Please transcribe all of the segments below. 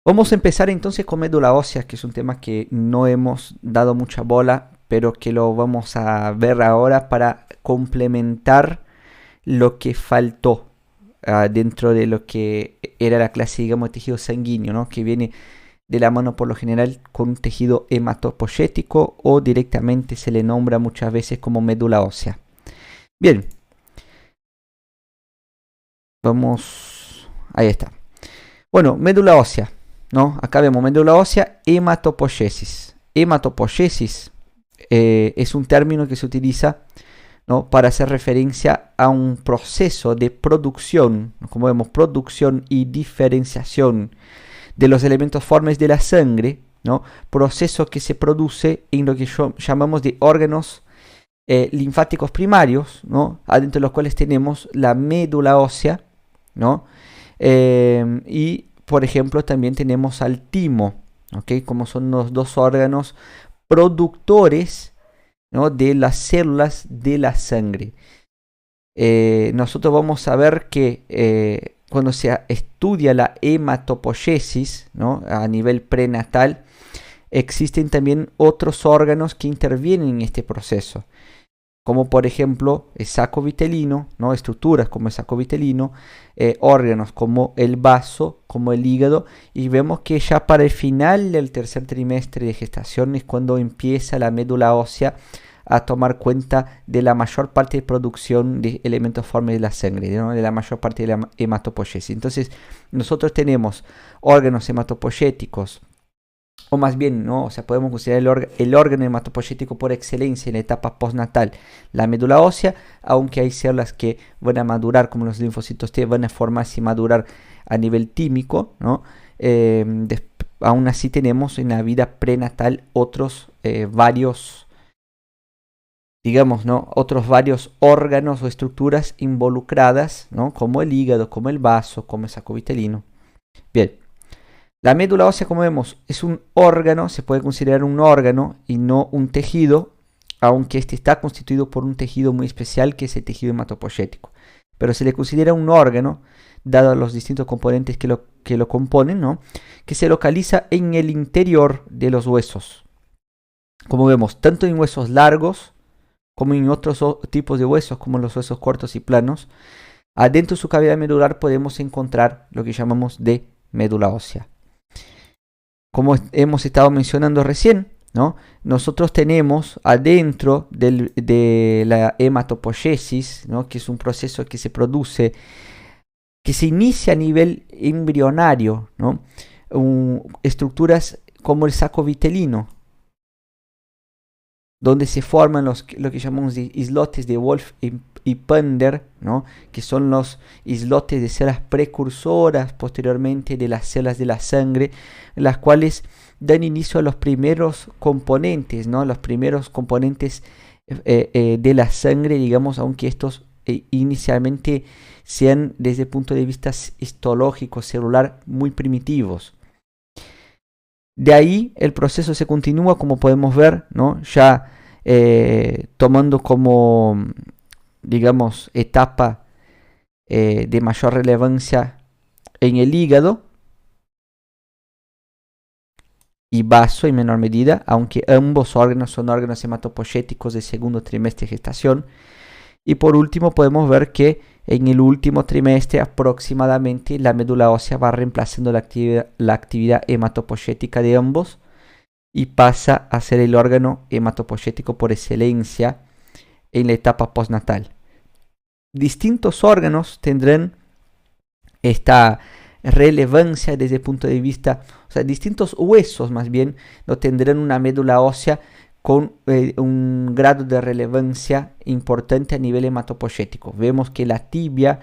Vamos a empezar entonces con médula ósea, que es un tema que no hemos dado mucha bola, pero que lo vamos a ver ahora para complementar lo que faltó dentro de lo que era la clase, digamos, de tejido sanguíneo, ¿no? Que viene de la mano por lo general con un tejido hematopoyético o directamente se le nombra muchas veces como médula ósea. Bien, vamos, ahí está. Bueno, médula ósea, ¿no? Acá vemos médula ósea, hematopoiesis. Hematopoiesis es un término que se utiliza, ¿no?, para hacer referencia a un proceso de producción, como vemos, producción y diferenciación de los elementos formes de la sangre, ¿no? Proceso que se produce en lo que llamamos de órganos linfáticos primarios, ¿no? Adentro de los cuales tenemos la médula ósea, ¿no? Y por ejemplo también tenemos al timo, ¿okay? Como son los dos órganos productores, ¿no?, de las células de la sangre. Nosotros vamos a ver que cuando se estudia la hematopoiesis, ¿no?, a nivel prenatal, existen también otros órganos que intervienen en este proceso, como por ejemplo el saco vitelino, ¿no?, estructuras como el saco vitelino, órganos como el vaso, como el hígado, y vemos que ya para el final del tercer trimestre de gestación es cuando empieza la médula ósea a tomar cuenta de la mayor parte de producción de elementos formes de la sangre, ¿no?, de la mayor parte de la hematopoiesis. Entonces nosotros tenemos órganos hematopoyéticos, o más bien, ¿no?, o sea, podemos considerar el órgano hematopoyético por excelencia en la etapa postnatal, la médula ósea, aunque hay células que van a madurar, como los linfocitos T, van a formarse y madurar a nivel tímico, ¿no? Aún así tenemos en la vida prenatal otros varios, digamos, ¿no?, otros varios órganos o estructuras involucradas, ¿no?, como el hígado, como el vaso, como el saco vitelino. Bien. La médula ósea, como vemos, es un órgano, se puede considerar un órgano y no un tejido, aunque este está constituido por un tejido muy especial que es el tejido hematopoyético. Pero se le considera un órgano, dado los distintos componentes que lo componen, ¿no?, que se localiza en el interior de los huesos. Como vemos, tanto en huesos largos como en otros tipos de huesos, como los huesos cortos y planos, adentro de su cavidad medular podemos encontrar lo que llamamos de médula ósea. Como hemos estado mencionando recién, ¿no?, nosotros tenemos adentro de la hematopoiesis, ¿no?, que es un proceso que se produce, que se inicia a nivel embrionario, ¿no?, estructuras como el saco vitelino, donde se forman lo que llamamos de islotes de Wolf y Pender, ¿no?, que son los islotes de células precursoras posteriormente de las células de la sangre, las cuales dan inicio a los primeros componentes, ¿no?, los primeros componentes de la sangre, digamos, aunque estos inicialmente sean desde el punto de vista histológico, celular, muy primitivos. De ahí el proceso se continúa, como podemos ver, ¿no?, ya tomando como, digamos, etapa de mayor relevancia en el hígado y vaso en menor medida, aunque ambos órganos son órganos hematopoyéticos de segundo trimestre de gestación. Y por último podemos ver que en el último trimestre aproximadamente la médula ósea va reemplazando la actividad hematopoyética de ambos y pasa a ser el órgano hematopoyético por excelencia en la etapa postnatal. Distintos órganos tendrán esta relevancia desde el punto de vista, o sea, distintos huesos más bien, no tendrán una médula ósea con un grado de relevancia importante a nivel hematopoyético. Vemos que la tibia,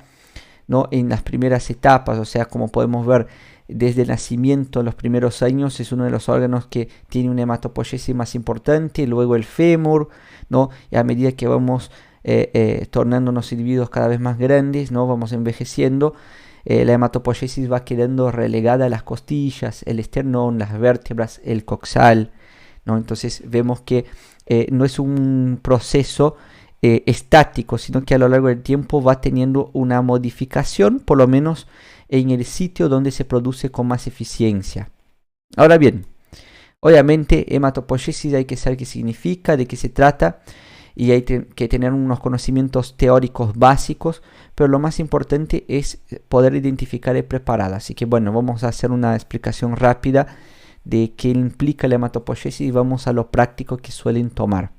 ¿no?, en las primeras etapas, o sea, como podemos ver desde el nacimiento, en los primeros años, es uno de los órganos que tiene una hematopoiesis más importante, luego el fémur, ¿no?, y a medida que vamos tornándonos individuos cada vez más grandes, ¿no?, vamos envejeciendo, la hematopoiesis va quedando relegada a las costillas, el esternón, las vértebras, el coxal, ¿no? Entonces vemos que no es un proceso estático, sino que a lo largo del tiempo va teniendo una modificación, por lo menos en el sitio donde se produce con más eficiencia. Ahora bien, obviamente hematopoiesis hay que saber qué significa, de qué se trata, y hay que tener unos conocimientos teóricos básicos, pero lo más importante es poder identificar y prepararla. Así que bueno, vamos a hacer una explicación rápida de qué implica la hematopoiesis y vamos a lo práctico que suelen tomar.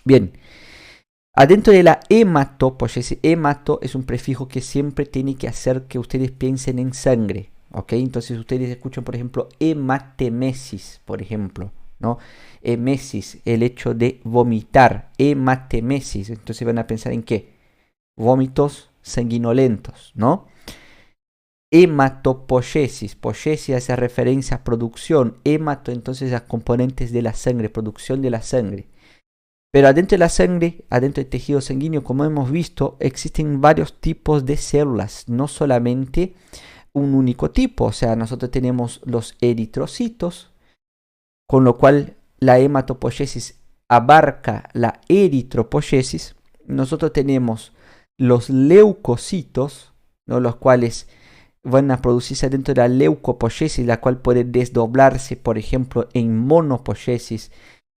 Bien, adentro de la hematopoiesis, hemato es un prefijo que siempre tiene que hacer que ustedes piensen en sangre, ¿ok? Entonces ustedes escuchan, por ejemplo, hematemesis, por ejemplo, ¿no? Emesis, el hecho de vomitar, hematemesis, entonces van a pensar en qué, vómitos sanguinolentos, ¿no? Hematopoiesis, poiesis hace referencia a producción, hemato entonces a componentes de la sangre, producción de la sangre. Pero adentro de la sangre, adentro del tejido sanguíneo, como hemos visto, existen varios tipos de células, no solamente un único tipo. O sea, nosotros tenemos los eritrocitos, con lo cual la hematopoiesis abarca la eritropoiesis. Nosotros tenemos los leucocitos, ¿no? Los cuales van a producirse dentro de la leucopoiesis, la cual puede desdoblarse, por ejemplo, en monopoiesis,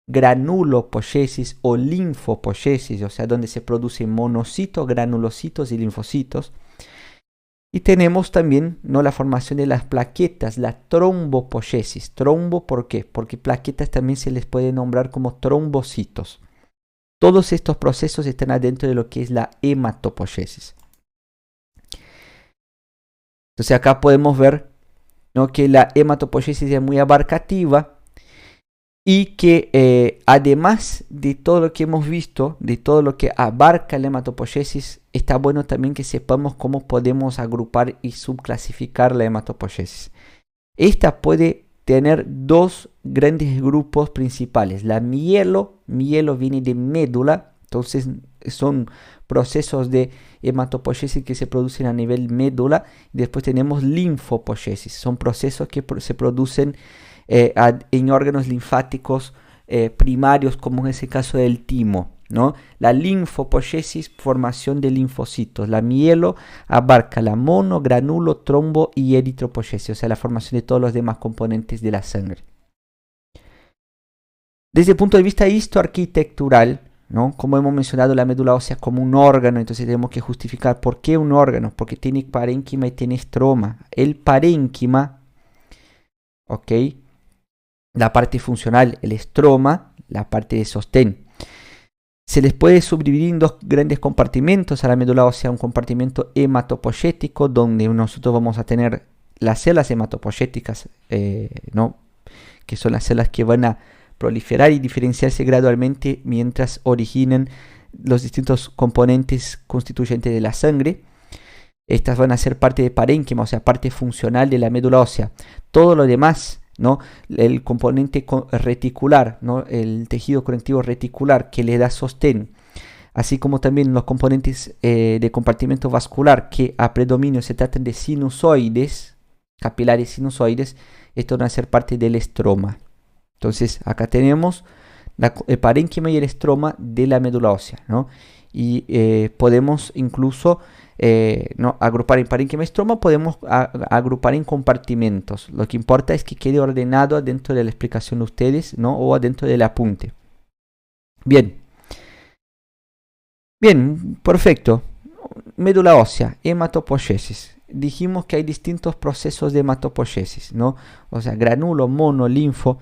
granulopoiesis o linfopoiesis, o sea, donde se producen monocitos, granulocitos y linfocitos. Y tenemos también, ¿no?, la formación de las plaquetas, la trombopoiesis. Trombo, ¿por qué? Porque plaquetas también se les puede nombrar como trombocitos. Todos estos procesos están adentro de lo que es la hematopoiesis. Entonces acá podemos ver, ¿no?, que la hematopoiesis es muy abarcativa y que además de todo lo que hemos visto, de todo lo que abarca la hematopoiesis, está bueno también que sepamos cómo podemos agrupar y subclasificar la hematopoiesis. Esta puede tener dos grandes grupos principales. La mielo viene de médula, entonces son procesos de hematopoiesis que se producen a nivel médula. Después tenemos linfopoiesis, son procesos que se producen en órganos linfáticos primarios, como en ese caso del timo, ¿no? La linfopoiesis, formación de linfocitos. La mielo abarca la mono, granulo, trombo y eritropoiesis, o sea, la formación de todos los demás componentes de la sangre. Desde el punto de vista histoarquitectural, ¿no?, como hemos mencionado la médula ósea como un órgano, entonces tenemos que justificar por qué un órgano, porque tiene parénquima y tiene estroma. El parénquima, ¿ok?, la parte funcional, el estroma, la parte de sostén. Se les puede subdividir en dos grandes compartimentos a la médula ósea: un compartimento hematopoyético, donde nosotros vamos a tener las células hematopoyéticas, ¿no?, que son las células que van a proliferar y diferenciarse gradualmente mientras originan los distintos componentes constituyentes de la sangre. Estas van a ser parte de parénquima, o sea, parte funcional de la médula ósea. Todo lo demás, ¿no?, el componente reticular, ¿no?, el tejido conectivo reticular que le da sostén, así como también los componentes de compartimento vascular, que a predominio se tratan de sinusoides, capilares sinusoides, esto van a ser parte del estroma. Entonces acá tenemos el parénquima y el estroma de la médula ósea, ¿no? Y podemos incluso no agrupar en parénquima y estroma, podemos agrupar en compartimentos. Lo que importa es que quede ordenado dentro de la explicación de ustedes, ¿no?, o dentro del apunte. Bien, perfecto. Médula ósea, hematopoiesis. Dijimos que hay distintos procesos de hematopoiesis, ¿no? O sea, granulo, mono, linfo.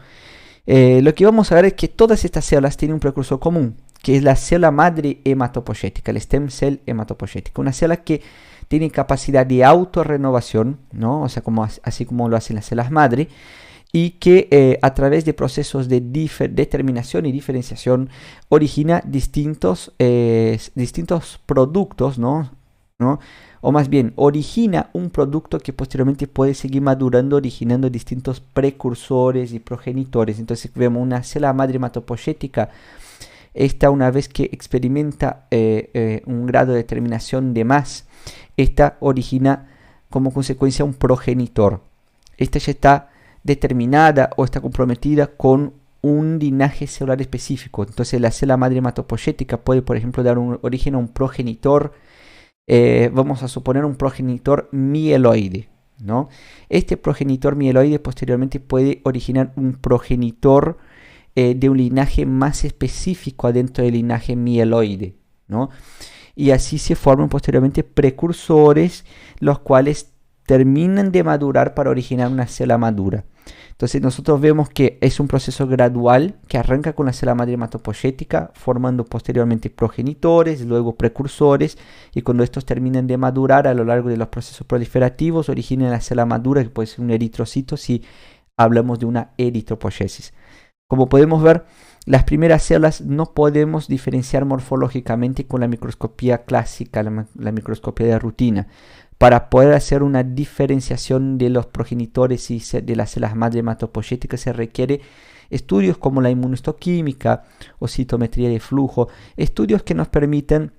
Lo que vamos a ver es que todas estas células tienen un precursor común, que es la célula madre hematopoyética, el stem cell hematopoyética. Una célula que tiene capacidad de autorrenovación, ¿no?, o sea, así como lo hacen las células madre, y que a través de procesos de determinación y diferenciación origina distintos productos, ¿no? O más bien, origina un producto que posteriormente puede seguir madurando, originando distintos precursores y progenitores. Entonces vemos una célula madre hematopoyética. Esta, una vez que experimenta un grado de determinación de más, esta origina como consecuencia un progenitor. Esta ya está determinada o está comprometida con un linaje celular específico. Entonces la célula madre hematopoyética puede, por ejemplo, dar origen a un progenitor vamos a suponer un progenitor mieloide, ¿no? Este progenitor mieloide posteriormente puede originar un progenitor de un linaje más específico adentro del linaje mieloide, ¿no? Y así se forman posteriormente precursores, los cuales terminan de madurar para originar una célula madura. Entonces nosotros vemos que es un proceso gradual que arranca con la célula madre hematopoyética, formando posteriormente progenitores, luego precursores, y cuando estos terminan de madurar a lo largo de los procesos proliferativos, originan la célula madura, que puede ser un eritrocito si hablamos de una eritropoyesis. Como podemos ver, las primeras células no podemos diferenciar morfológicamente con la microscopía clásica, la microscopía de rutina. Para poder hacer una diferenciación de los progenitores y de las células madre hematopoyéticas se requiere estudios como la inmunohistoquímica o citometría de flujo, estudios que nos permiten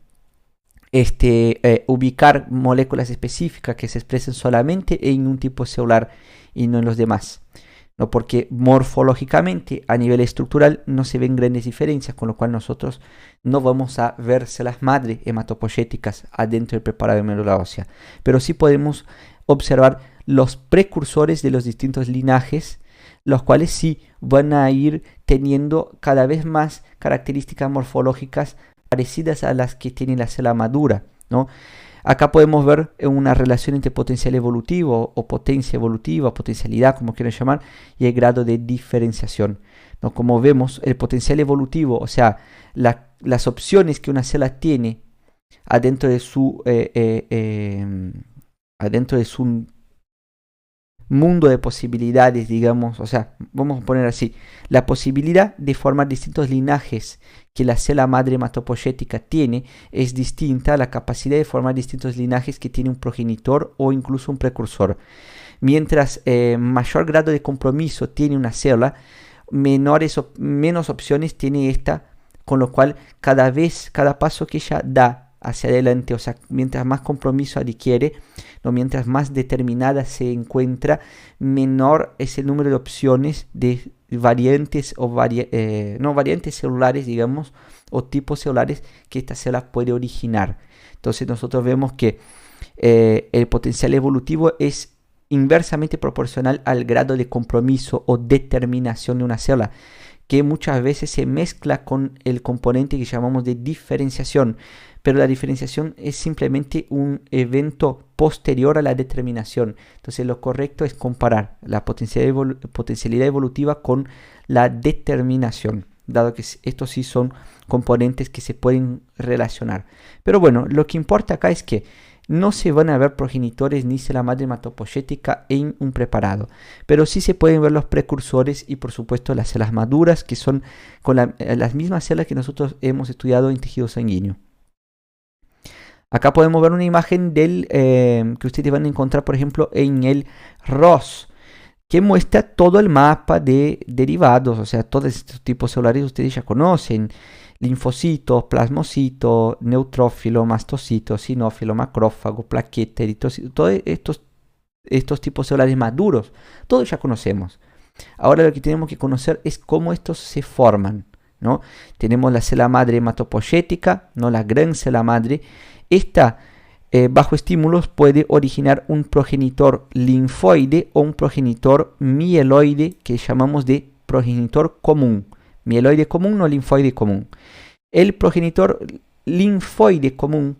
ubicar moléculas específicas que se expresen solamente en un tipo celular y no en los demás. ¿No? Porque morfológicamente a nivel estructural no se ven grandes diferencias, con lo cual nosotros no vamos a ver células madre hematopoyéticas adentro del preparado de médula ósea, pero sí podemos observar los precursores de los distintos linajes, los cuales sí van a ir teniendo cada vez más características morfológicas parecidas a las que tiene la célula madura, ¿no? Acá podemos ver una relación entre potencial evolutivo o potencia evolutiva, potencialidad, como quieran llamar, y el grado de diferenciación, ¿no? Como vemos, el potencial evolutivo, o sea, las opciones que una célula tiene adentro de su mundo de posibilidades, digamos, o sea, vamos a poner así, la posibilidad de formar distintos linajes que la célula madre hematopoyética tiene es distinta a la capacidad de formar distintos linajes que tiene un progenitor o incluso un precursor. Mientras mayor grado de compromiso tiene una célula, menos opciones tiene esta, con lo cual cada paso que ella da hacia adelante, o sea, mientras más compromiso adquiere, ¿no? Mientras más determinada se encuentra, menor es el número de opciones de variantes o variantes celulares, digamos, o tipos celulares que esta célula puede originar. Entonces nosotros vemos que el potencial evolutivo es inversamente proporcional al grado de compromiso o determinación de una célula, que muchas veces se mezcla con el componente que llamamos de diferenciación, pero la diferenciación es simplemente un evento posterior a la determinación. Entonces lo correcto es comparar la potencialidad evolutiva con la determinación, dado que estos sí son componentes que se pueden relacionar. Pero bueno, lo que importa acá es que no se van a ver progenitores ni célula madre hematopoyética en un preparado, pero sí se pueden ver los precursores y por supuesto las células maduras, que son con las mismas células que nosotros hemos estudiado en tejido sanguíneo. Acá podemos ver una imagen que ustedes van a encontrar, por ejemplo, en el ROS, que muestra todo el mapa de derivados, o sea, todos estos tipos celulares ustedes ya conocen: linfocitos, plasmocitos, neutrófilo, mastocito, sinófilo, macrófago, plaqueta, eritrocito, todos estos tipos celulares maduros, todos ya conocemos. Ahora lo que tenemos que conocer es cómo estos se forman, ¿no? Tenemos la célula madre hematopoyética, ¿no? La gran célula madre. Esta, bajo estímulos, puede originar un progenitor linfoide o un progenitor mieloide que llamamos de progenitor común. Mieloide común, no linfoide común. El progenitor linfoide común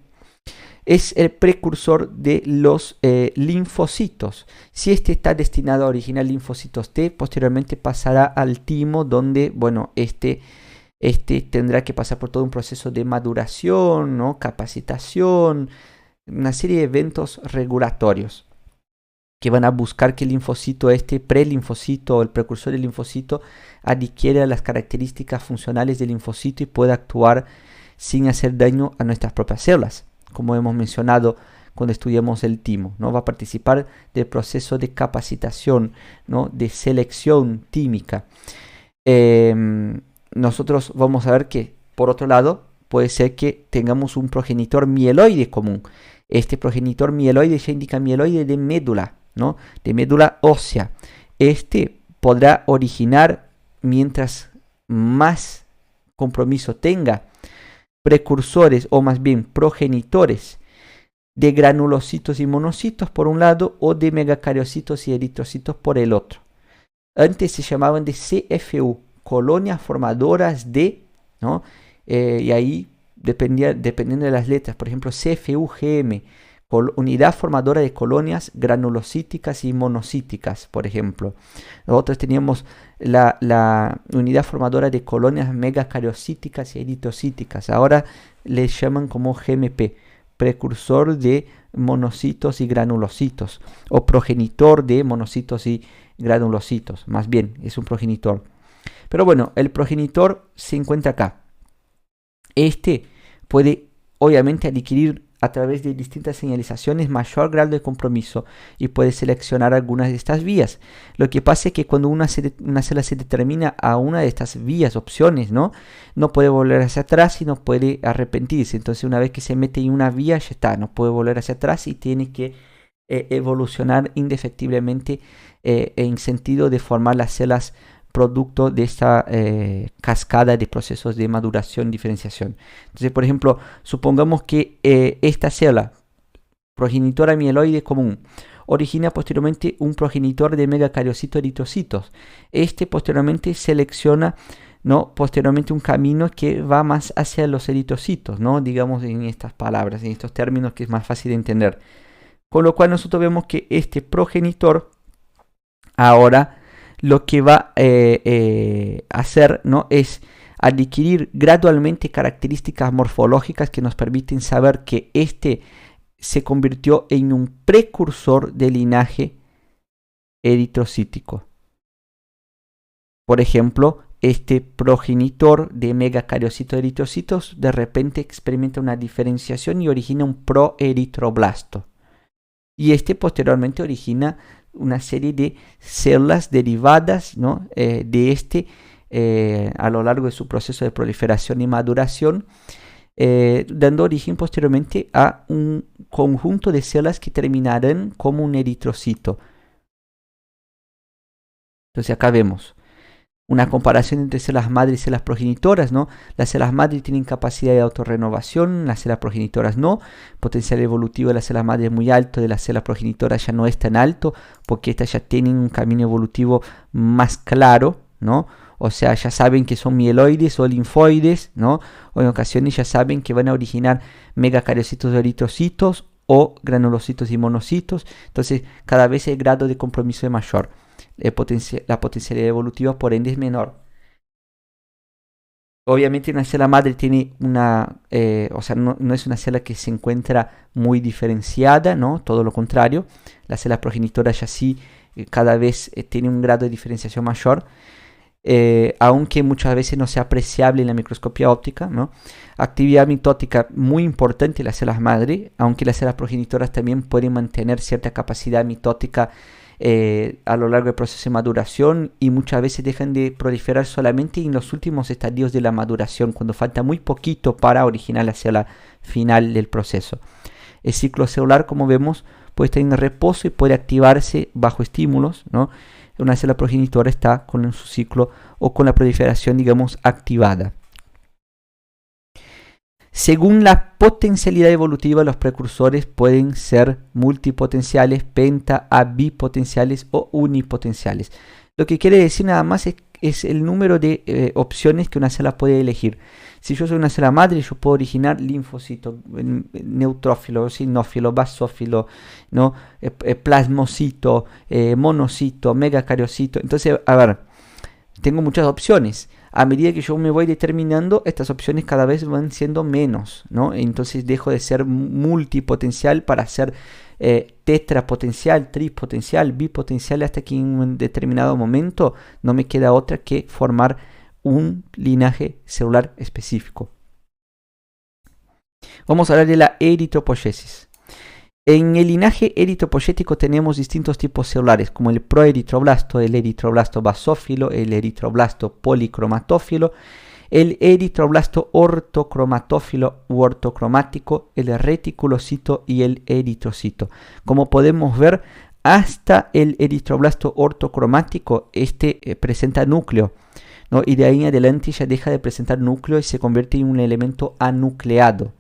es el precursor de los linfocitos. Si este está destinado a originar linfocitos T, posteriormente pasará al timo, donde, bueno, este tendrá que pasar por todo un proceso de maduración, ¿no? Capacitación, una serie de eventos regulatorios que van a buscar que el linfocito, prelinfocito o el precursor del linfocito, adquiera las características funcionales del linfocito y pueda actuar sin hacer daño a nuestras propias células, como hemos mencionado cuando estudiamos el timo, ¿no? Va a participar del proceso de capacitación, ¿no? De selección tímica. Nosotros vamos a ver que, por otro lado, puede ser que tengamos un progenitor mieloide común. Este progenitor mieloide ya indica mieloide de médula, ¿no? De médula ósea. Este podrá originar, mientras más compromiso tenga, precursores o más bien progenitores de granulocitos y monocitos por un lado o de megacariocitos y eritrocitos por el otro. Antes se llamaban de CFU, colonias formadoras de, ¿no? Y ahí dependiendo de las letras, por ejemplo CFU-GM, unidad formadora de colonias granulocíticas y monocíticas, por ejemplo. Nosotros teníamos la unidad formadora de colonias megacariocíticas y eritrocíticas. Ahora le llaman como GMP, precursor de monocitos y granulocitos, o progenitor de monocitos y granulocitos. Más bien, es un progenitor. Pero bueno, el progenitor se encuentra acá. Este puede obviamente adquirir a través de distintas señalizaciones mayor grado de compromiso y puede seleccionar algunas de estas vías. Lo que pasa es que cuando una célula se determina a una de estas vías, opciones, no puede volver hacia atrás y no puede arrepentirse. Entonces una vez que se mete en una vía ya está, no puede volver hacia atrás y tiene que evolucionar indefectiblemente en sentido de formar las células producto de esta cascada de procesos de maduración y diferenciación. Entonces, por ejemplo, supongamos que esta célula progenitora mieloide común origina posteriormente un progenitor de megacariocitos eritrocitos. Este posteriormente selecciona, ¿no?, posteriormente un camino que va más hacia los eritrocitos, ¿no?, digamos en estas palabras, en estos términos que es más fácil de entender. Con lo cual nosotros vemos que este progenitor ahora lo que va a hacer, ¿no?, es adquirir gradualmente características morfológicas que nos permiten saber que este se convirtió en un precursor del linaje eritrocítico. Por ejemplo, este progenitor de megacariocitos eritrocitos de repente experimenta una diferenciación y origina un proeritroblasto. Y este posteriormente origina una serie de células derivadas, ¿no?, de este a lo largo de su proceso de proliferación y maduración, dando origen posteriormente a un conjunto de células que terminarán como un eritrocito. Entonces acá vemos una comparación entre células madre y células progenitoras, ¿no? Las células madre tienen capacidad de autorrenovación, las células progenitoras no. Potencial evolutivo de las células madre es muy alto, de las células progenitoras ya no es tan alto, porque estas ya tienen un camino evolutivo más claro, ¿no? O sea, ya saben que son mieloides o linfoides, ¿no? O en ocasiones ya saben que van a originar megacariocitos de eritrocitos o granulocitos y monocitos. Entonces, cada vez el grado de compromiso es mayor. La potencialidad evolutiva por ende es menor. Obviamente una célula madre tiene una, o sea, no es una célula que se encuentra muy diferenciada, ¿no? Todo lo contrario. Las células progenitoras ya sí cada vez tienen un grado de diferenciación mayor, aunque muchas veces no sea apreciable en la microscopía óptica, ¿no? Actividad mitótica muy importante en las células madre, aunque las células progenitoras también pueden mantener cierta capacidad mitótica a lo largo del proceso de maduración, y muchas veces dejan de proliferar solamente en los últimos estadios de la maduración, cuando falta muy poquito para originar la célula final del proceso. El ciclo celular, como vemos, puede estar en reposo y puede activarse bajo estímulos, ¿no? Una célula progenitora está con su ciclo o con la proliferación, digamos, activada. Según la potencialidad evolutiva, los precursores pueden ser multipotenciales, penta a bipotenciales o unipotenciales. Lo que quiere decir nada más es el número de opciones que una célula puede elegir. Si yo soy una célula madre, yo puedo originar linfocito, neutrófilo, sinófilo, basófilo, ¿no?, plasmocito, monocito, megacariocito. Entonces, a ver, tengo muchas opciones. A medida que yo me voy determinando, estas opciones cada vez van siendo menos, ¿no? Entonces dejo de ser multipotencial para ser tetrapotencial, tripotencial, bipotencial, hasta que en un determinado momento no me queda otra que formar un linaje celular específico. Vamos a hablar de la eritropoyesis. En el linaje eritropoyético tenemos distintos tipos celulares, como el proeritroblasto, el eritroblasto basófilo, el eritroblasto policromatófilo, el eritroblasto ortocromatófilo u ortocromático, el reticulocito y el eritrocito. Como podemos ver, hasta el eritroblasto ortocromático presenta núcleo, ¿no? Y de ahí en adelante ya deja de presentar núcleo y se convierte en un elemento anucleado.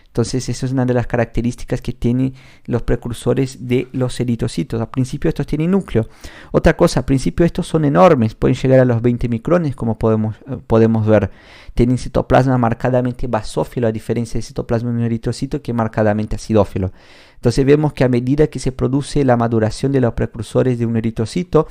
Entonces, esa es una de las características que tienen los precursores de los eritrocitos. Al principio estos tienen núcleo. Otra cosa, al principio estos son enormes, pueden llegar a los 20 micrones, como podemos ver. Tienen citoplasma marcadamente basófilo, a diferencia del citoplasma de un eritrocito que es marcadamente acidófilo. Entonces vemos que a medida que se produce la maduración de los precursores de un eritrocito,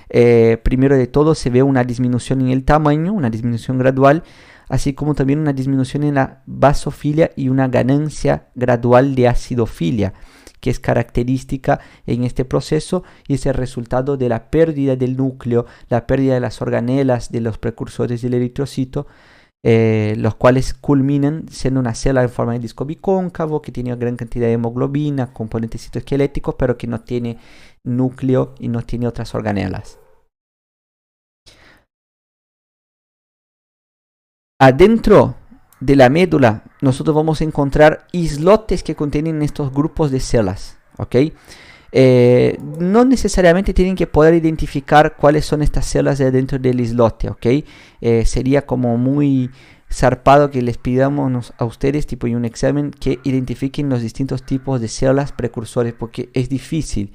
primero de todo se ve una disminución en el tamaño, una disminución gradual, así como también una disminución en la basofilia y una ganancia gradual de acidofilia, que es característica en este proceso y es el resultado de la pérdida del núcleo, la pérdida de las organelas de los precursores del eritrocito, los cuales culminan siendo una célula en forma de disco bicóncavo que tiene una gran cantidad de hemoglobina, componentes citoesqueléticos, pero que no tiene núcleo y no tiene otras organelas. Adentro de la médula nosotros vamos a encontrar islotes que contienen estos grupos de células, ¿ok? No necesariamente tienen que poder identificar cuáles son estas células de dentro del islote, ¿ok? Sería como muy zarpado que les pidamos a ustedes, tipo en un examen, que identifiquen los distintos tipos de células precursores, porque es difícil.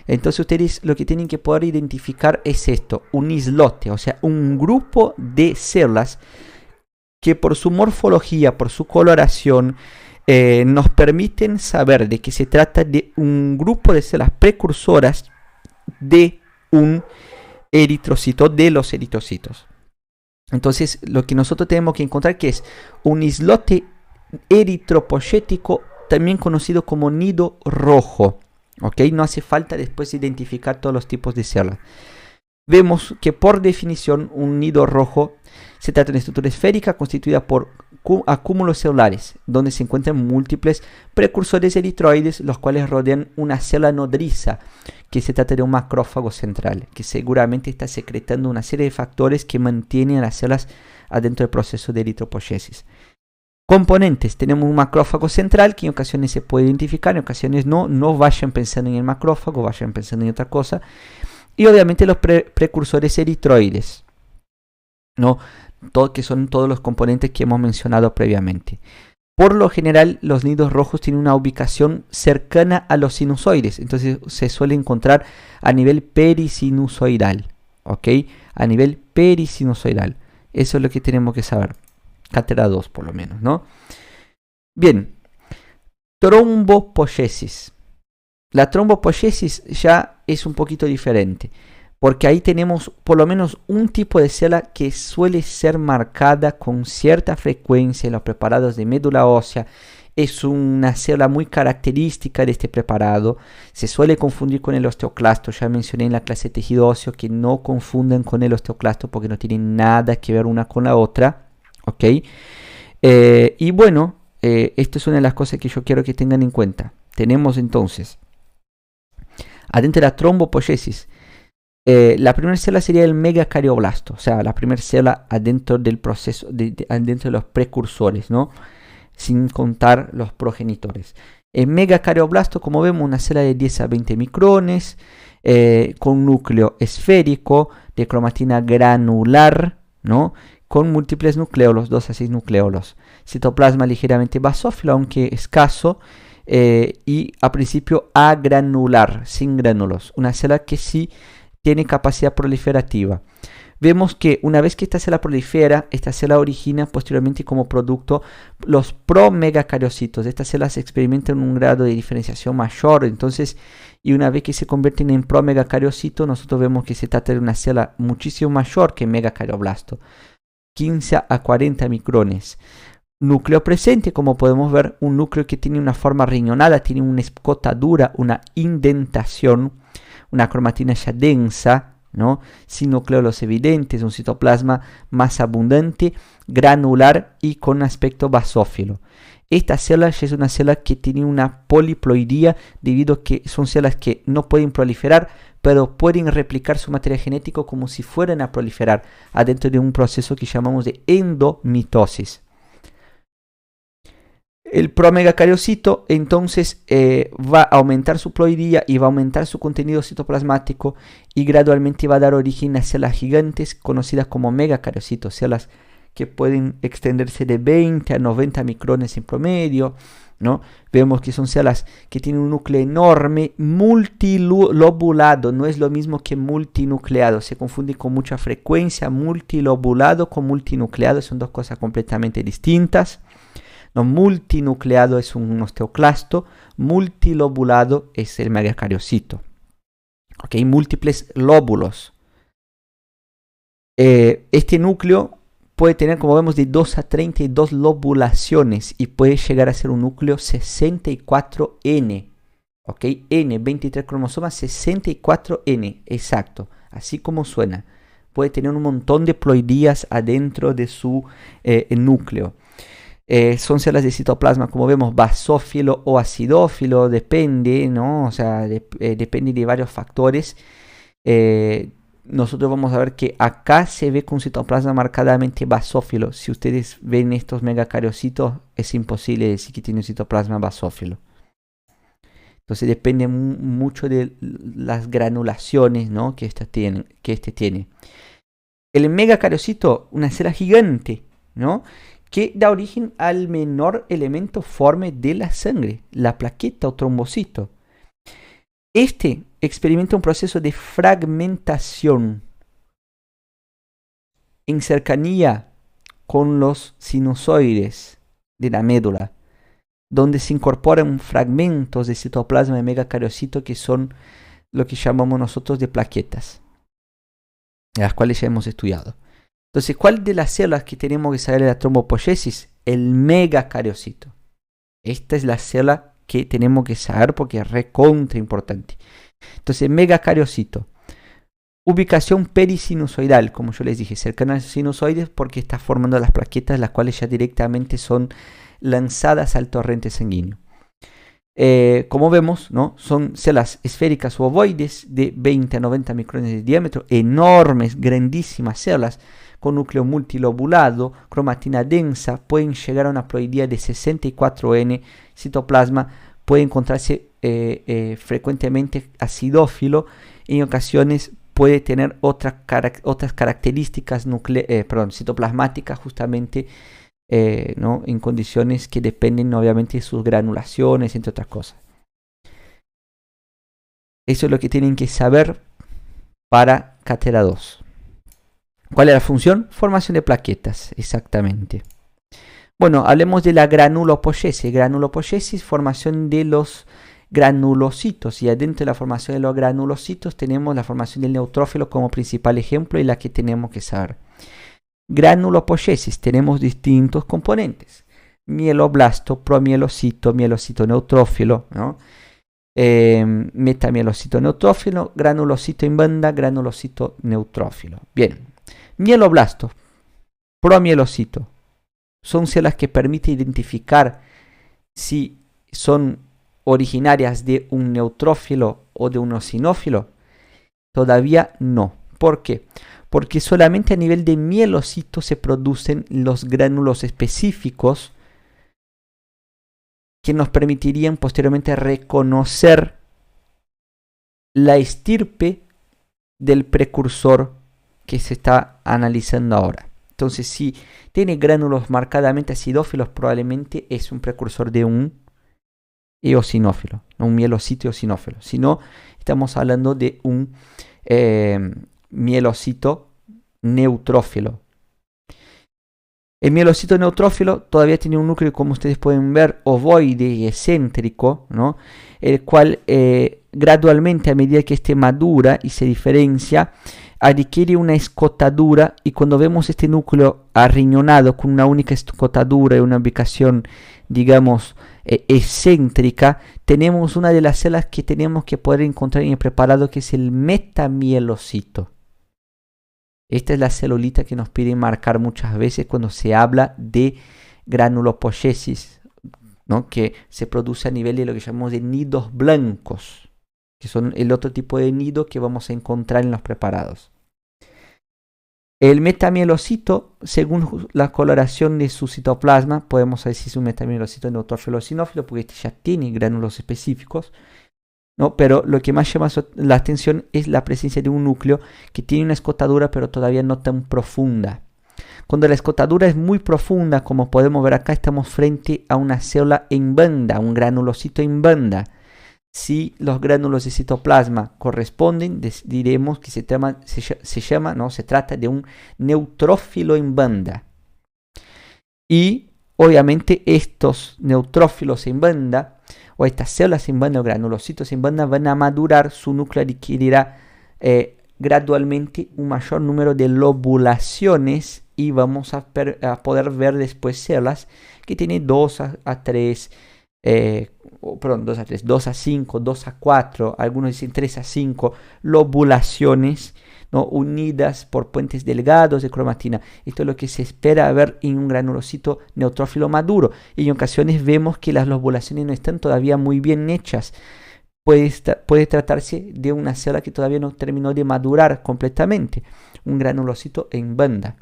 Entonces ustedes lo que tienen que poder identificar es esto, un islote, o sea, un grupo de células que por su morfología, por su coloración, nos permiten saber de que se trata de un grupo de células precursoras de un eritrocito, de los eritrocitos. Entonces, lo que nosotros tenemos que encontrar que es un islote eritropoyético, también conocido como nido rojo. ¿Ok? No hace falta después identificar todos los tipos de células. Vemos que por definición un nido rojo se trata de una estructura esférica constituida por acúmulos celulares, donde se encuentran múltiples precursores eritroides, los cuales rodean una célula nodriza, que se trata de un macrófago central, que seguramente está secretando una serie de factores que mantienen a las células adentro del proceso de eritropoyesis. Componentes, tenemos un macrófago central que en ocasiones se puede identificar, en ocasiones no. No vayan pensando en el macrófago, vayan pensando en otra cosa. Y obviamente los precursores eritroides, ¿no? Que son todos los componentes que hemos mencionado previamente. Por lo general, los nidos rojos tienen una ubicación cercana a los sinusoides, entonces se suele encontrar a nivel perisinusoidal, ¿ok? A nivel perisinusoidal. Eso es lo que tenemos que saber. Cátedra 2 por lo menos, ¿no? Bien, trombopoyesis. La trombopoyesis ya es un poquito diferente, porque ahí tenemos por lo menos un tipo de célula que suele ser marcada con cierta frecuencia en los preparados de médula ósea. Es una célula muy característica de este preparado. Se suele confundir con el osteoclasto. Ya mencioné en la clase de tejido óseo que no confundan con el osteoclasto porque no tienen nada que ver una con la otra. ¿Ok? Y bueno, esto es una de las cosas que yo quiero que tengan en cuenta. Tenemos entonces, adentro de la trombopoyesis, la primera célula sería el megacardioblasto, o sea, la primera célula adentro del proceso, adentro de los precursores, ¿no? Sin contar los progenitores. El megacardioblasto, como vemos, una célula de 10 a 20 micrones, con núcleo esférico, de cromatina granular, ¿no? Con múltiples nucleolos, 2 a 6 nucleolos. Citoplasma ligeramente basófilo, aunque escaso, y a principio agranular, sin gránulos. Una célula que sí tiene capacidad proliferativa. Vemos que una vez que esta célula prolifera, esta célula origina posteriormente como producto los promegacariocitos. Estas células experimentan un grado de diferenciación mayor, entonces, y una vez que se convierten en promegacariocito, nosotros vemos que se trata de una célula muchísimo mayor que megacardioblasto, 15 a 40 micrones. Núcleo presente, como podemos ver, un núcleo que tiene una forma riñonada, tiene una escotadura, una indentación, una cromatina ya densa, ¿no? Sin nucleolos evidentes, un citoplasma más abundante, granular y con aspecto basófilo. Esta célula ya es una célula que tiene una poliploidía debido a que son células que no pueden proliferar, pero pueden replicar su material genético como si fueran a proliferar adentro de un proceso que llamamos de endomitosis. El promegacariocito entonces va a aumentar su ploidía y va a aumentar su contenido citoplasmático y gradualmente va a dar origen a células gigantes conocidas como megacariocitos, células que pueden extenderse de 20 a 90 micrones en promedio, ¿no? Vemos que son células que tienen un núcleo enorme, multilobulado, no es lo mismo que multinucleado, se confunde con mucha frecuencia. Multilobulado con multinucleado son dos cosas completamente distintas. No, multinucleado es un osteoclasto, multilobulado es el megacariocito. ¿Ok? Múltiples lóbulos. Este núcleo puede tener, como vemos, de 2 a 32 lobulaciones y puede llegar a ser un núcleo 64N. ¿Ok? N, 23 cromosomas, 64N, exacto, así como suena. Puede tener un montón de ploidías adentro de su núcleo. Son células de citoplasma, como vemos, basófilo o acidófilo, depende, ¿no? O sea, depende de varios factores. Nosotros vamos a ver que acá se ve con citoplasma marcadamente basófilo. Si ustedes ven estos megacariocitos, es imposible decir que tiene un citoplasma basófilo. Entonces depende mucho de las granulaciones, ¿no?, que este tiene. El megacariocito, una célula gigante, ¿no?, que da origen al menor elemento forme de la sangre, la plaqueta o trombocito. Este experimenta un proceso de fragmentación en cercanía con los sinusoides de la médula, donde se incorporan fragmentos de citoplasma de megacariocito que son lo que llamamos nosotros de plaquetas, las cuales ya hemos estudiado. Entonces, ¿cuál de las células que tenemos que saber de la trombopoiesis? El megacariocito. Esta es la célula que tenemos que saber porque es recontra importante. Entonces, megacariocito. Ubicación perisinusoidal, como yo les dije, cercana a los sinusoides porque está formando las plaquetas, las cuales ya directamente son lanzadas al torrente sanguíneo. Como vemos, ¿no?, son células esféricas o ovoides de 20 a 90 micrones de diámetro, enormes, grandísimas células con núcleo multilobulado, cromatina densa, pueden llegar a una ploidía de 64N, citoplasma puede encontrarse frecuentemente acidófilo, en ocasiones puede tener otras características citoplasmáticas justamente, ¿no?, en condiciones que dependen obviamente de sus granulaciones, entre otras cosas. Eso es lo que tienen que saber para cátedra 2. ¿Cuál es la función? Formación de plaquetas, exactamente. Bueno, hablemos de la granulopoiesis. Granulopoiesis, formación de los granulocitos. Y adentro de la formación de los granulocitos tenemos la formación del neutrófilo como principal ejemplo y la que tenemos que saber. Granulopoiesis, tenemos distintos componentes: mieloblasto, promielocito, mielocito neutrófilo, ¿no?, metamielocito neutrófilo, granulocito en banda, granulocito neutrófilo. Bien, mieloblasto, promielocito, son células que permiten identificar si son originarias de un neutrófilo o de un eosinófilo. Todavía no. ¿Por qué? Porque solamente a nivel de mielocito se producen los gránulos específicos que nos permitirían posteriormente reconocer la estirpe del precursor que se está analizando ahora. Entonces, si tiene gránulos marcadamente acidófilos, probablemente es un precursor de un eosinófilo, no un mielocito eosinófilo, sino estamos hablando de un mielocito neutrófilo. El mielocito neutrófilo todavía tiene un núcleo, como ustedes pueden ver, ovoide y excéntrico, ¿no?, el cual gradualmente, a medida que este madura y se diferencia, adquiere una escotadura, y cuando vemos este núcleo arriñonado con una única escotadura y una ubicación, digamos, excéntrica, tenemos una de las células que tenemos que poder encontrar en el preparado, que es el metamielocito. Esta es la celulita que nos piden marcar muchas veces cuando se habla de granulopoiesis, ¿no?, que se produce a nivel de lo que llamamos de nidos blancos, que son el otro tipo de nido que vamos a encontrar en los preparados. El metamielocito, según la coloración de su citoplasma, podemos decir si es un metamielocito neutrófilo o eosinófilo, porque este ya tiene gránulos específicos, ¿no? Pero lo que más llama la atención es la presencia de un núcleo que tiene una escotadura, pero todavía no tan profunda. Cuando la escotadura es muy profunda, como podemos ver acá, estamos frente a una célula en banda, un granulocito en banda. Si los gránulos de citoplasma corresponden, diremos que se trata de un neutrófilo en banda. Y obviamente estos neutrófilos en banda, o estas células en banda o granulocitos en banda, van a madurar, su núcleo adquirirá gradualmente un mayor número de lobulaciones y vamos a poder ver después células que tienen 2 a 3, 2 a 5, 2 a 4, algunos dicen 3 a 5 lobulaciones, ¿no? Unidas por puentes delgados de cromatina. Esto es lo que se espera ver en un granulocito neutrófilo maduro. Y en ocasiones vemos que las lobulaciones no están todavía muy bien hechas. Puede tratarse de una célula que todavía no terminó de madurar completamente, un granulocito en banda.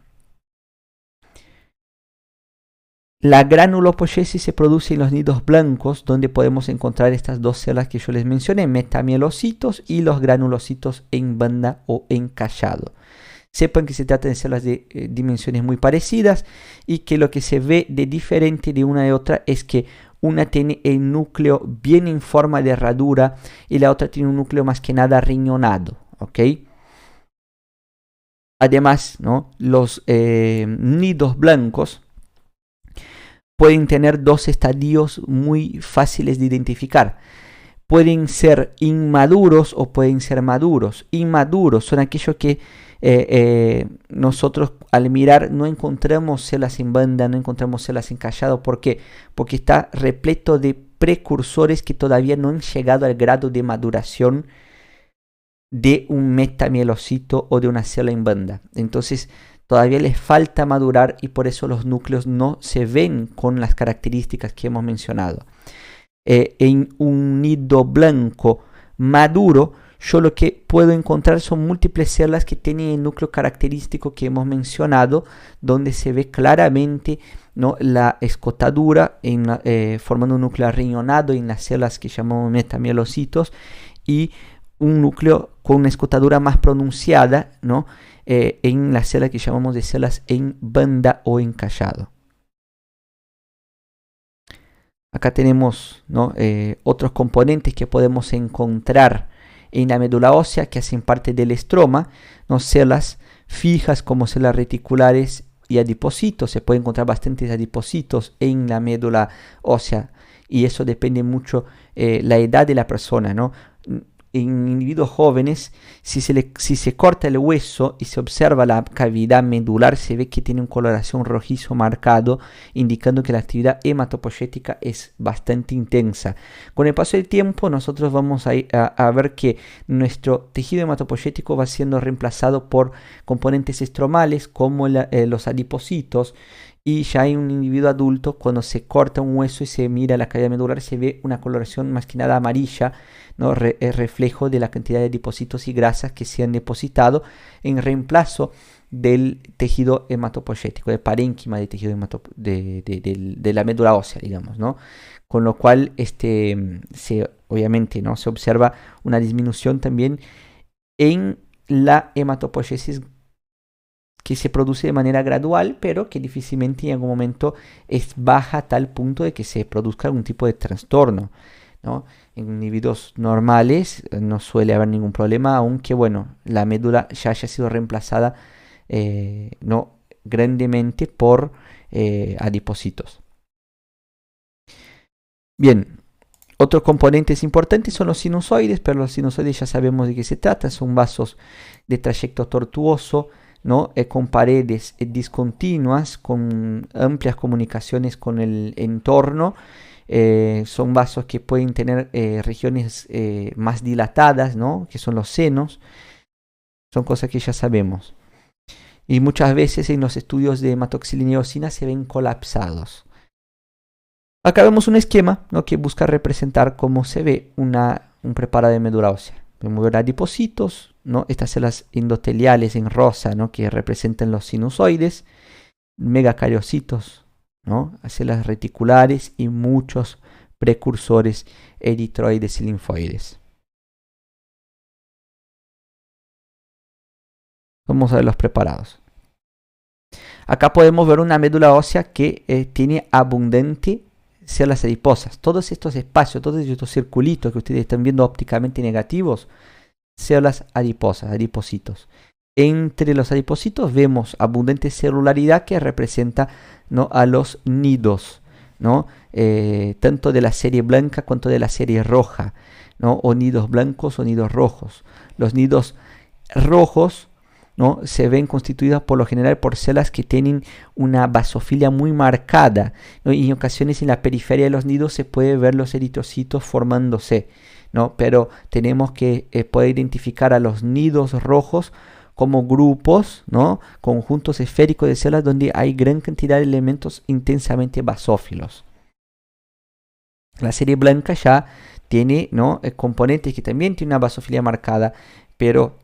La granulopoiesis se produce en los nidos blancos, donde podemos encontrar estas dos células que yo les mencioné, metamielocitos y los granulocitos en banda o encallado. Sepan que se trata de células de dimensiones muy parecidas y que lo que se ve de diferente de una de otra es que una tiene el núcleo bien en forma de herradura y la otra tiene un núcleo más que nada riñonado, ¿ok? Además, ¿no? Los nidos blancos pueden tener dos estadios muy fáciles de identificar. Pueden ser inmaduros o pueden ser maduros. Inmaduros son aquellos que nosotros al mirar no encontramos células en banda, no encontramos células encalladas. ¿Por qué? Porque está repleto de precursores que todavía no han llegado al grado de maduración de un metamielocito o de una célula en banda. Entonces todavía les falta madurar y por eso los núcleos no se ven con las características que hemos mencionado. En un nido blanco maduro, yo lo que puedo encontrar son múltiples células que tienen el núcleo característico que hemos mencionado, donde se ve claramente, ¿no?, la escotadura formando un núcleo riñonado en las células que llamamos metamielocitos y un núcleo con una escotadura más pronunciada, ¿no?, en las células que llamamos de células en banda o encallado. Acá tenemos, ¿no?, otros componentes que podemos encontrar en la médula ósea que hacen parte del estroma, ¿no?, células fijas como células reticulares y adipocitos. Se pueden encontrar bastantes adipocitos en la médula ósea y eso depende mucho la edad de la persona, ¿no? En individuos jóvenes, si se corta el hueso y se observa la cavidad medular, se ve que tiene una coloración rojizo marcado, indicando que la actividad hematopoyética es bastante intensa. Con el paso del tiempo, nosotros vamos a ver que nuestro tejido hematopoyético va siendo reemplazado por componentes estromales como los adipocitos. Y ya en un individuo adulto, cuando se corta un hueso y se mira la cavidad medular, se ve una coloración más que nada amarilla, ¿no?, reflejo de la cantidad de adipocitos y grasas que se han depositado en reemplazo del tejido hematopoyético, del parénquima del tejido de la médula ósea, digamos, ¿no? Con lo cual, obviamente, ¿no?, se observa una disminución también en la hematopoiesis que se produce de manera gradual, pero que difícilmente en algún momento es baja a tal punto de que se produzca algún tipo de trastorno, ¿no? En individuos normales no suele haber ningún problema, aunque bueno, la médula ya haya sido reemplazada no grandemente por adipocitos. Bien, otros componentes importantes son los sinusoides, pero los sinusoides ya sabemos de qué se trata, son vasos de trayecto tortuoso, ¿no?, con paredes discontinuas, con amplias comunicaciones con el entorno. Son vasos que pueden tener regiones más dilatadas, ¿no?, que son los senos. Son cosas que ya sabemos. Y muchas veces en los estudios de hematoxilina y eosina se ven colapsados. Acá vemos un esquema, ¿no?, que busca representar cómo se ve un preparado de médula ósea. Podemos ver adipocitos, ¿no?, estas células endoteliales en rosa, ¿no?, que representan los sinusoides, megacariocitos, ¿no?, células reticulares y muchos precursores eritroides y linfoides. Vamos a ver los preparados. Acá podemos ver una médula ósea que tiene abundante células adiposas. Todos estos espacios, todos estos circulitos que ustedes están viendo ópticamente negativos, células adiposas, adipocitos. Entre los adipocitos vemos abundante celularidad que representa, ¿no?, a los nidos, ¿no? Tanto de la serie blanca cuanto de la serie roja, ¿no? O nidos blancos o nidos rojos. Los nidos rojos, ¿no?, se ven constituidos por lo general por células que tienen una basofilia muy marcada, ¿no? Y en ocasiones en la periferia de los nidos se puede ver los eritrocitos formándose, ¿no? Pero tenemos que poder identificar a los nidos rojos como grupos, ¿no?, conjuntos esféricos de células donde hay gran cantidad de elementos intensamente basófilos. La serie blanca ya tiene, ¿no?, componentes que también tienen una basofilia marcada, pero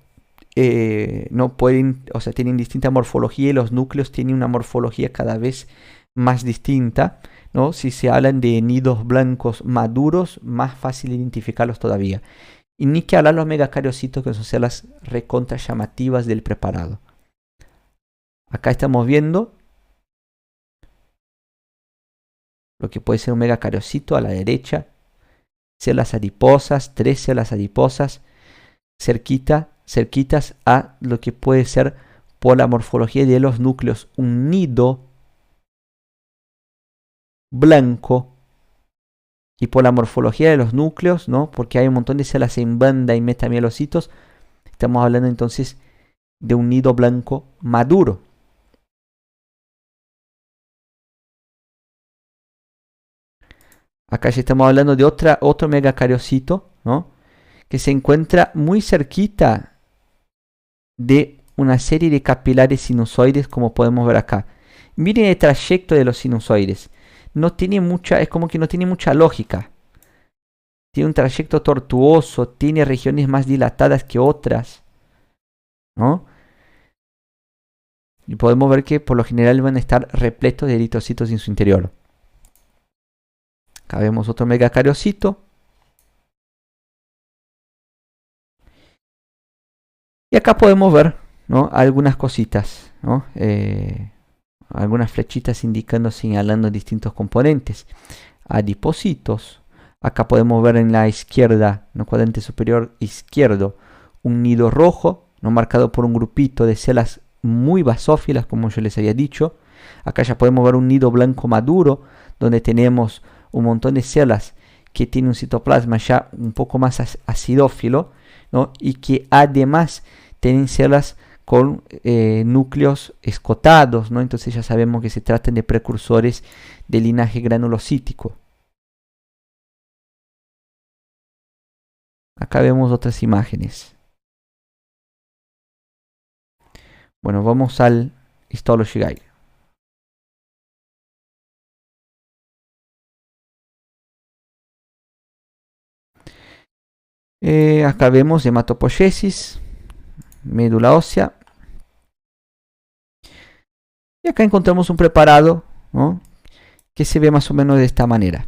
no pueden, o sea, tienen distinta morfología y los núcleos tienen una morfología cada vez más distinta, ¿no? Si se hablan de nidos blancos maduros, más fácil identificarlos todavía. Y ni que hablar los megacariocitos, que son células recontra llamativas del preparado. Acá estamos viendo lo que puede ser un megacariocito a la derecha. Células adiposas, 3 células adiposas, cerquitas a lo que puede ser por la morfología de los núcleos un nido blanco, y por la morfología de los núcleos, ¿no?, porque hay un montón de células en banda y metamielocitos, estamos hablando entonces de un nido blanco maduro. Acá ya estamos hablando de otro megacariocito, ¿no?, que se encuentra muy cerquita de una serie de capilares sinusoides, como podemos ver acá. Miren el trayecto de los sinusoides. No tiene mucha, es como que no tiene mucha lógica. Tiene un trayecto tortuoso, tiene regiones más dilatadas que otras, ¿no? Y podemos ver que por lo general van a estar repletos de eritrocitos en su interior. Acá vemos otro megacariocito. Y acá podemos ver, ¿no?, algunas cositas, ¿no? Algunas flechitas indicando, señalando distintos componentes. Adipocitos. Acá podemos ver en la izquierda, en el cuadrante superior izquierdo, un nido rojo, ¿no?, marcado por un grupito de células muy basófilas, como yo les había dicho. Acá ya podemos ver un nido blanco maduro, donde tenemos un montón de células que tienen un citoplasma ya un poco más acidófilo, ¿no?, y que además tienen células con núcleos escotados, ¿no? Entonces ya sabemos que se tratan de precursores del linaje granulocítico. Acá vemos otras imágenes. Bueno, vamos al Histology Guide. Acá vemos hematopoiesis, médula ósea. Y acá encontramos un preparado, ¿no?, que se ve más o menos de esta manera.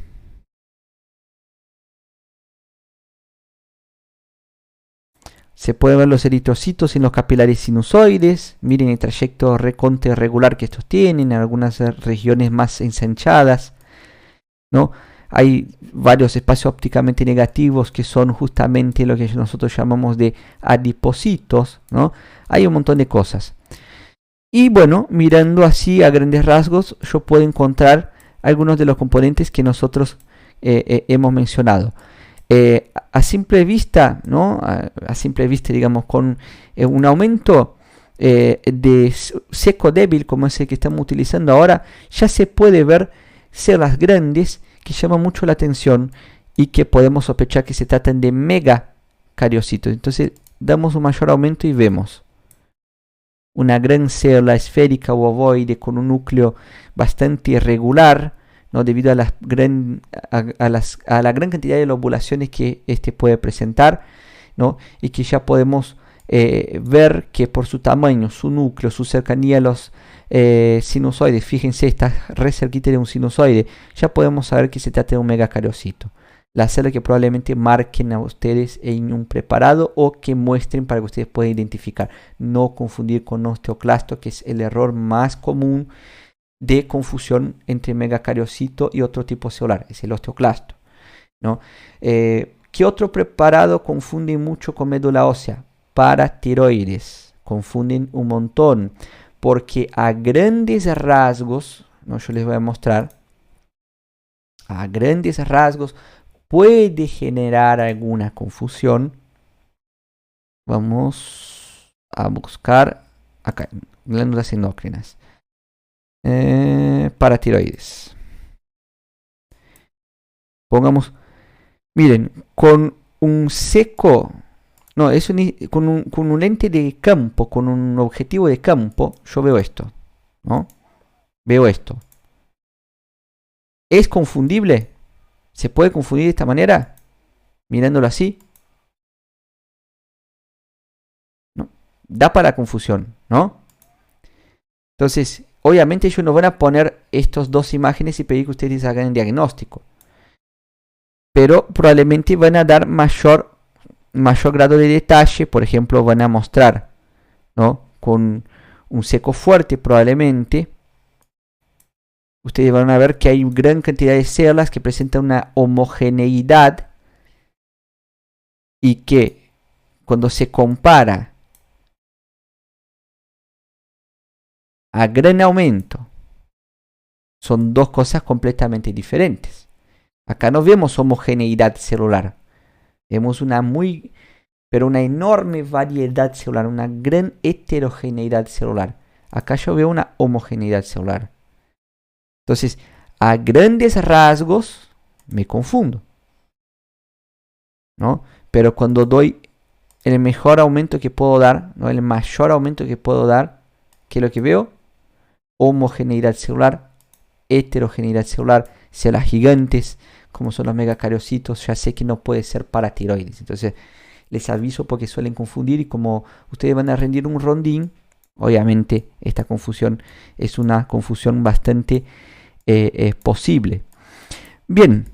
Se pueden ver los eritrocitos en los capilares sinusoides. Miren el trayecto recontra regular que estos tienen, en algunas regiones más ensanchadas, ¿no? Hay varios espacios ópticamente negativos que son justamente lo que nosotros llamamos de adipocitos, ¿no? Hay un montón de cosas. Y bueno, mirando así a grandes rasgos, yo puedo encontrar algunos de los componentes que nosotros hemos mencionado. A simple vista, ¿no?, a simple vista, digamos, con un aumento de seco débil como ese que estamos utilizando ahora, ya se puede ver células grandes que llaman mucho la atención y que podemos sospechar que se tratan de megacariocitos. Entonces damos un mayor aumento y vemos una gran célula esférica o ovoide con un núcleo bastante irregular, ¿no?, debido a la gran cantidad de lobulaciones que este puede presentar, ¿no?, y que ya podemos ver que por su tamaño, su núcleo, su cercanía a los sinusoides, fíjense, está re cerquita de un sinusoide, ya podemos saber que se trata de un megacariocito. las células que probablemente marquen a ustedes en un preparado o que muestren para que ustedes puedan identificar. No confundir con osteoclasto, que es el error más común de confusión entre megacariocito y otro tipo celular, es el osteoclasto, ¿no? ¿Qué otro preparado confunde mucho con médula ósea? Paratiroides. Confunden un montón, porque a grandes rasgos, ¿no? Yo les voy a mostrar, a grandes rasgos puede generar alguna confusión. Vamos a buscar acá, glándulas endocrinas. Paratiroides. Pongamos, miren, con un seco, no, con un lente de campo, con un objetivo de campo, yo veo esto, ¿no? Veo esto. ¿Es confundible? ¿Se puede confundir de esta manera? Mirándolo así. ¿No? Da para confusión, ¿no? Entonces, obviamente ellos no van a poner estas dos imágenes y pedir que ustedes hagan el diagnóstico. Pero probablemente van a dar mayor grado de detalle. Por ejemplo, van a mostrar, ¿no? Con un seco fuerte probablemente. Ustedes van a ver que hay gran cantidad de células que presentan una homogeneidad y que cuando se compara a gran aumento son dos cosas completamente diferentes. Acá no vemos homogeneidad celular, vemos una enorme variedad celular, una gran heterogeneidad celular. Acá yo veo una homogeneidad celular. Entonces, a grandes rasgos me confundo, ¿no? Pero cuando doy el mejor aumento que puedo dar, ¿no? El mayor aumento que puedo dar, ¿qué es lo que veo? Homogeneidad celular, heterogeneidad celular, células gigantes, como son los megacariocitos. Ya sé que no puede ser paratiroides. Entonces, les aviso porque suelen confundir y como ustedes van a rendir un rondín, obviamente esta confusión es una confusión bastante posible. Bien,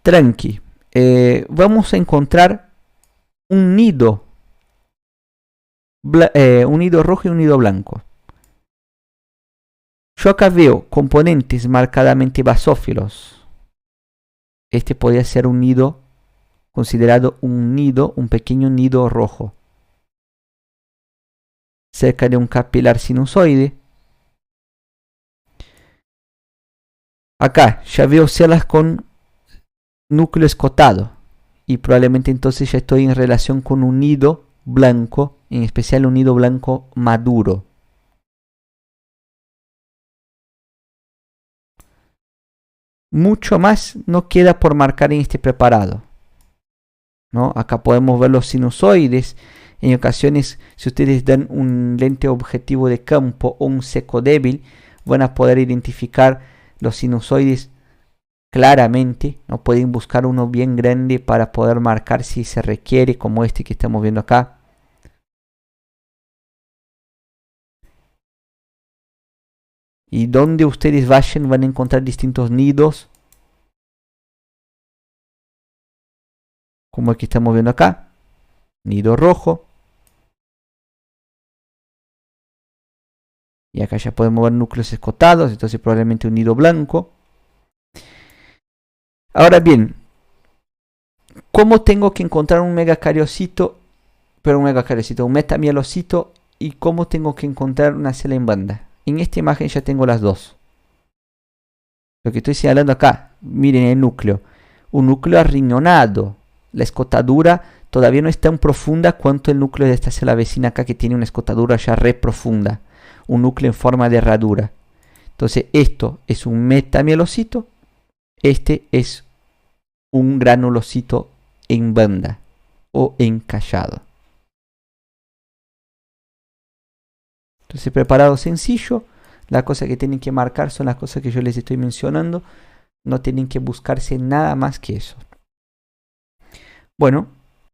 tranqui. Vamos a encontrar un nido rojo y un nido blanco. Yo acá veo componentes marcadamente basófilos. Este podría ser un nido, considerado un pequeño nido rojo, cerca de un capilar sinusoide. Acá ya veo células con núcleo escotado y probablemente entonces ya estoy en relación con un nido blanco, en especial un nido blanco maduro. Mucho más no queda por marcar en este preparado, ¿no? Acá podemos ver los sinusoides. En ocasiones, si ustedes dan un lente objetivo de campo o un seco débil, van a poder identificar los sinusoides claramente. No pueden buscar uno bien grande para poder marcar si se requiere, como este que estamos viendo acá. Y donde ustedes vayan van a encontrar distintos nidos, como el que estamos viendo acá, nido rojo. Y acá ya podemos ver núcleos escotados, entonces probablemente un nido blanco. Ahora bien, ¿cómo tengo que encontrar un megacariocito, un metamielocito, y cómo tengo que encontrar una célula en banda? En esta imagen ya tengo las dos. Lo que estoy señalando acá, miren el núcleo. Un núcleo arriñonado. La escotadura todavía no es tan profunda cuanto el núcleo de esta célula vecina acá, que tiene una escotadura ya re profunda. Un núcleo en forma de herradura. Entonces esto es un metamielocito. Este es un granulocito en banda o encallado. Entonces, preparado sencillo. Las cosas que tienen que marcar son las cosas que yo les estoy mencionando. No tienen que buscarse nada más que eso. Bueno,